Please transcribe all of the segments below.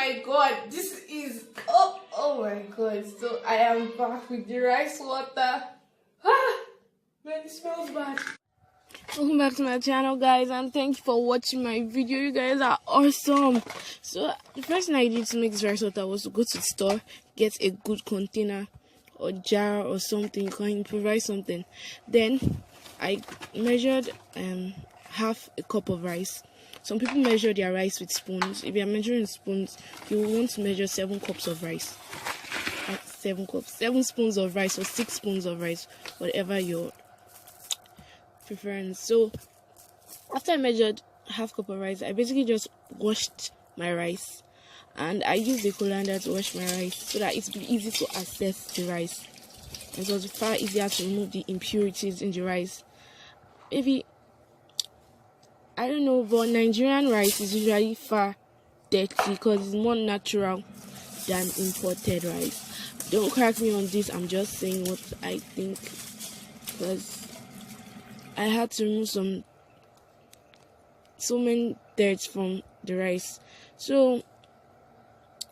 my god, this is oh my god. So I am back with the rice water. Man, it smells bad. Welcome back to my channel, guys, and thank you for watching my video. You guys are awesome. So the first thing I did to make this rice water was to go to the store, get a good container or jar or something. You can improvise something. Then I measured half a cup of rice. Some people measure their rice with spoons. If you are measuring spoons, you will want to measure 7 cups of rice. That's 7 cups, 7 spoons of rice or 6 spoons of rice, whatever your preference. So after I measured half cup of rice, I basically just washed my rice, and I used the coriander to wash my rice so that it's easy to access the rice. It was far easier to remove the impurities in the rice. Maybe, I don't know, but Nigerian rice is usually far dirty because it's more natural than imported rice. Don't crack me on this, I'm just saying what I think, because I had to remove so many dirt from the rice. So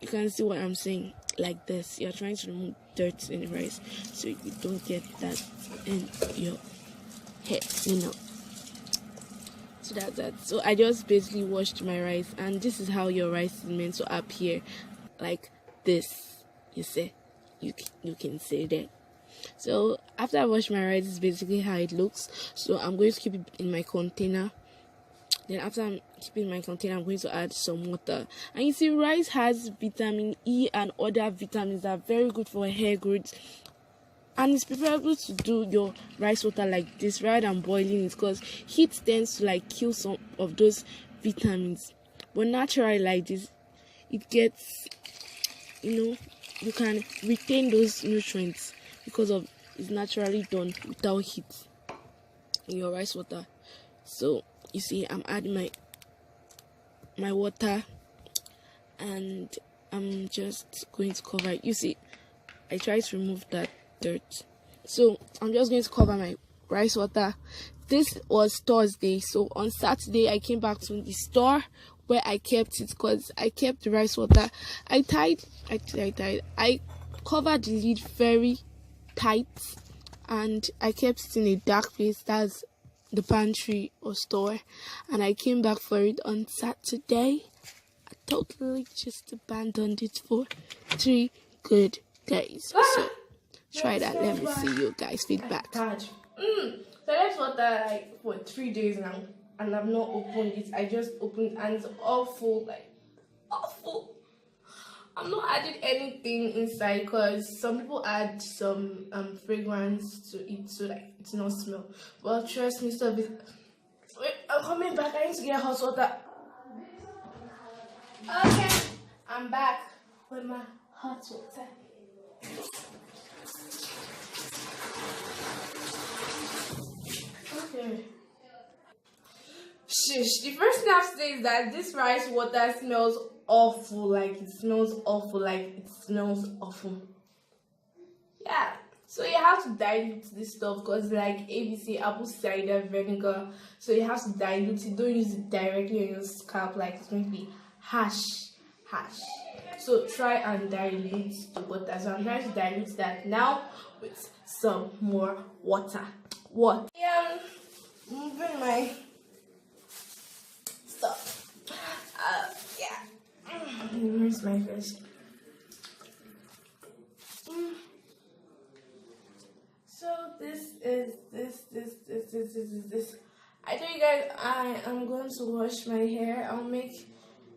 you can see what I'm saying, like this. You're trying to remove dirt in the rice so you don't get that in your hair, you know. So that's that. So I just basically washed my rice, and this is how your rice is meant to appear, like this. You say, you can say that. So after I wash my rice, this is basically how it looks. So I'm going to keep it in my container. Then after I'm keeping my container, I'm going to add some water. And you see, rice has vitamin E and other vitamins that are very good for hair growth. And it's preferable to do your rice water like this rather than boiling it, because heat tends to like kill some of those vitamins. But naturally like this, it gets, you can retain those nutrients because of it's naturally done without heat in your rice water. So you see, I'm adding my water, and I'm just going to cover it. You see, I tried to remove that dirt, so I'm just going to cover my rice water. This was Thursday, so on Saturday I came back to the store where I kept it, because I kept the rice water. I covered the lid very tight, and I kept it in a dark place, that's the pantry or store, and I came back for it on Saturday. I totally just abandoned it for 3 good days. So try that. Let me see you guys feedback. So that's what like for 3 days now, and I've not opened it. I just opened, and it's awful, like awful. I'm not adding anything inside, because some people add some fragrance to it so like it's not smell. But trust me, stop it. Wait, I'm coming back. I need to get hot water. Okay, I'm back with my hot water. Okay. Shush. The first thing I have to say is that this rice water smells awful. Like it smells awful. Like it smells awful. Yeah. So you have to dilute this stuff, because like ABC apple cider vinegar. So you have to dilute it. Don't use it directly on your scalp. Like it's going to be harsh. So try and dilute the water. So I'm trying to dilute that now with some more water. Yeah, moving my stuff. Yeah. Where's my fish? So this is this. I told you guys I am going to wash my hair. I'll make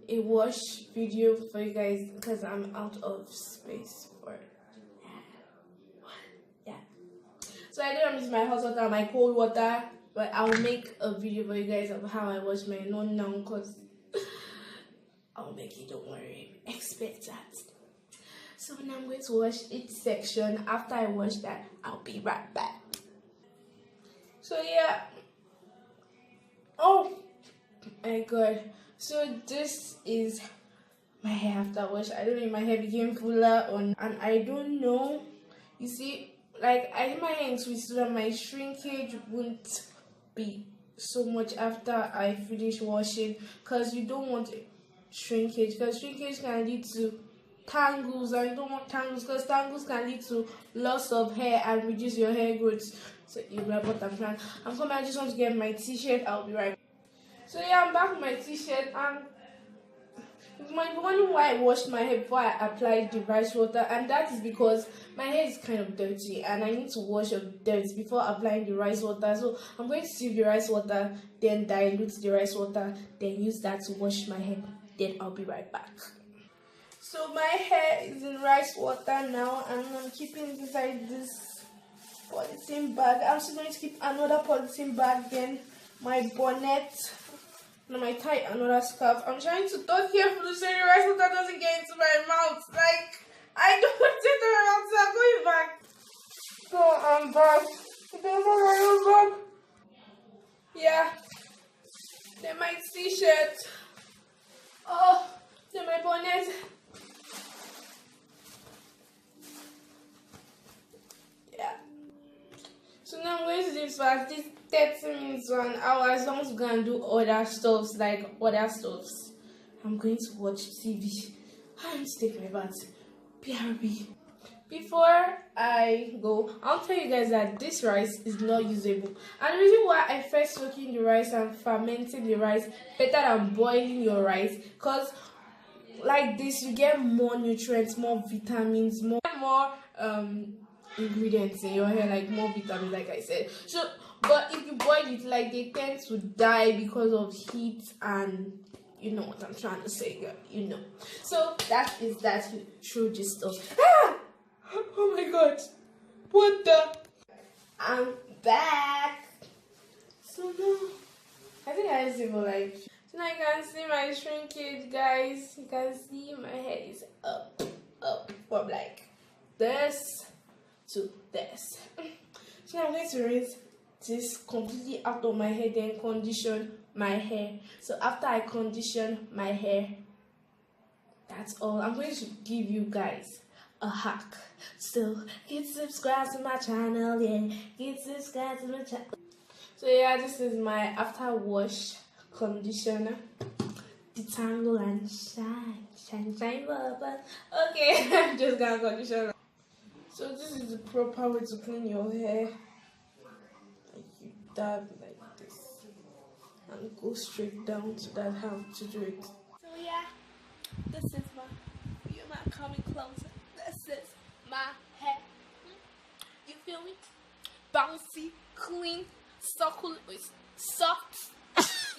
a wash video for you guys because I'm out of space for it. Yeah. So I didn't use my hot water, my cold water, but I'll make a video for you guys of how I wash my hair. Not now, because I'll make it, don't worry. Expect that. So now I'm going to wash each section. After I wash that, I'll be right back. So yeah. Oh my god. So this is my hair after wash. I don't know if my hair became fuller and I don't know. You see, like I did my hair in twist so that my shrinkage won't be so much after I finish washing, because you don't want shrinkage, because shrinkage can lead to tangles, and you don't want tangles because tangles can lead to loss of hair and reduce your hair growth. So you grab what I'm trying. I'm coming. I just want to get my t-shirt. I'll be right back. So yeah, I'm back with my t-shirt, and you might be wondering why I washed my hair before I applied the rice water, and that is because my hair is kind of dirty and I need to wash the dirt before applying the rice water. So I'm going to sieve the rice water, then dilute the rice water, then use that to wash my hair. Then I'll be right back. So my hair is in rice water now, and I'm keeping it inside this polythene bag. I'm still going to keep another polythene bag, then my bonnet. And I might tie another scarf. I'm trying to talk carefully so the rice water doesn't get into my mouth. Like, I don't want it in my mouth, so I'm going back. So I'm back. Yeah. Then my t-shirt. Oh, then my bonnet. Yeah. So now I'm going to do this for at least 30 minutes to an hour, as long as we can do other stuffs, like other stuffs. I'm going to watch TV. I need to take my bath. BRB. Before I go, I'll tell you guys that this rice is not usable. And the reason why I first soaking the rice and fermenting the rice better than boiling your rice, because like this you get more nutrients, more vitamins, more ingredients in your hair, like more vitamins, like I said. So but if you boil it, like they tend to die because of heat, and you know what I'm trying to say, girl, you know. So that is that true gist of oh my god, what the, I'm back. So now I think I just even like, so now you can see my shrinkage, guys. You can see my hair is up from like this to this. So now I'm going to rinse this completely out of my hair, then condition my hair. So after I condition my hair, that's all. I'm going to give you guys a hack. So get subscribed to my channel, yeah. Get subscribed to my channel. So yeah, this is my after wash conditioner. Detangle and shine bubble. Okay, I'm just gonna condition. So this is the proper way to clean your hair. Like you dab like this and go straight down to that how to do it. So yeah, this is you're not coming closer. This is my hair. You feel me? Bouncy, clean, succulent, soft,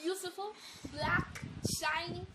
beautiful, black, shiny.